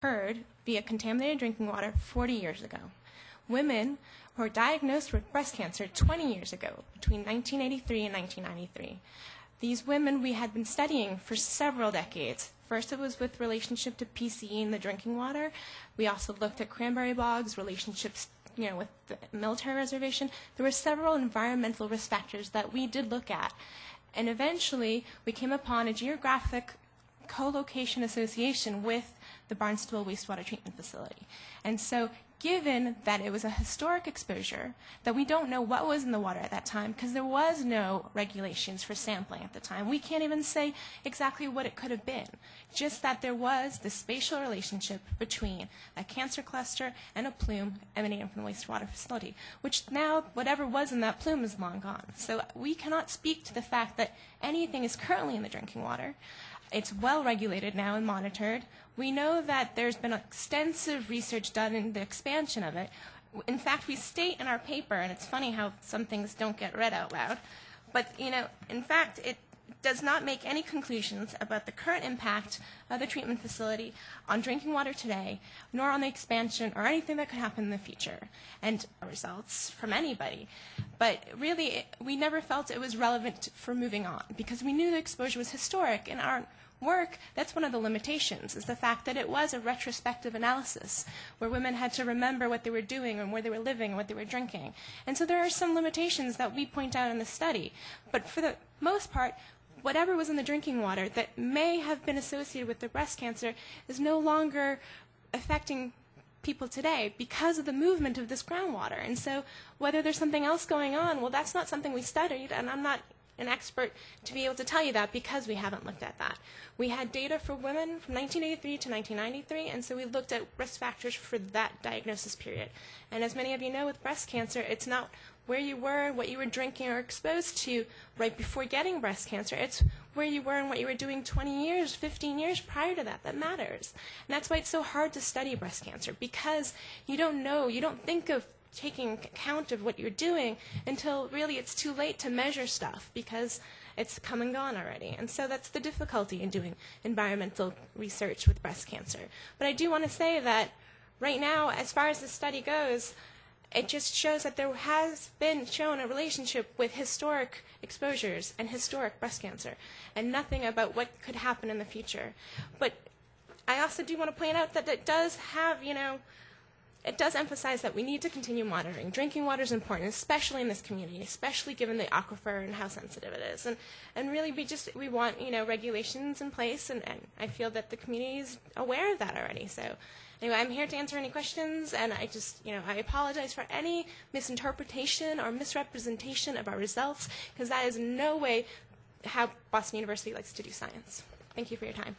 occurred via contaminated drinking water 40 years ago. Women were diagnosed with breast cancer 20 years ago, between 1983 and 1993. These women we had been studying for several decades. First, it was with relationship to PCE in the drinking water. We also looked at cranberry bogs, relationships with the military reservation. There were several environmental risk factors that we did look at. And eventually, we came upon a geographic co-location association with the Barnstable wastewater treatment facility. And so, given that it was a historic exposure, that we don't know what was in the water at that time, because there was no regulations for sampling at the time. We can't even say exactly what it could have been, just that there was this spatial relationship between a cancer cluster and a plume emanating from the wastewater facility, which now, whatever was in that plume is long gone. So we cannot speak to the fact that anything is currently in the drinking water. It's well regulated now and monitored. We know that there's been extensive research done in the expansion of it. In fact, we state in our paper, and it's funny how some things don't get read out loud, but in fact, it does not make any conclusions about the current impact of the treatment facility on drinking water today, nor on the expansion or anything that could happen in the future, and results from anybody. But really, we never felt it was relevant for moving on, because we knew the exposure was historic. In our work, that's one of the limitations, is the fact that it was a retrospective analysis, where women had to remember what they were doing and where they were living and what they were drinking. And so there are some limitations that we point out in the study. But for the most part, whatever was in the drinking water that may have been associated with the breast cancer is no longer affecting people today because of the movement of this groundwater. And so whether there's something else going on, well, that's not something we studied, and I'm not an expert to be able to tell you that because we haven't looked at that. We had data for women from 1983 to 1993, and so we looked at risk factors for that diagnosis period. And as many of you know, with breast cancer, it's not where you were, what you were drinking or exposed to right before getting breast cancer. It's where you were and what you were doing 20 years, 15 years prior to that that matters. And that's why it's so hard to study breast cancer, because you don't know, you don't think of taking account of what you're doing until really it's too late to measure stuff, because it's come and gone already. And so that's the difficulty in doing environmental research with breast cancer. But I do want to say that right now, as far as the study goes, it just shows that there has been shown a relationship with historic exposures and historic breast cancer, and nothing about what could happen in the future. But I also do want to point out that it does have, it does emphasize that we need to continue monitoring. Drinking water is important, especially in this community, especially given the aquifer and how sensitive it is. And really, we want regulations in place, and I feel that the community is aware of that already. So anyway, I'm here to answer any questions, and I apologize for any misinterpretation or misrepresentation of our results, because that is in no way how Boston University likes to do science. Thank you for your time.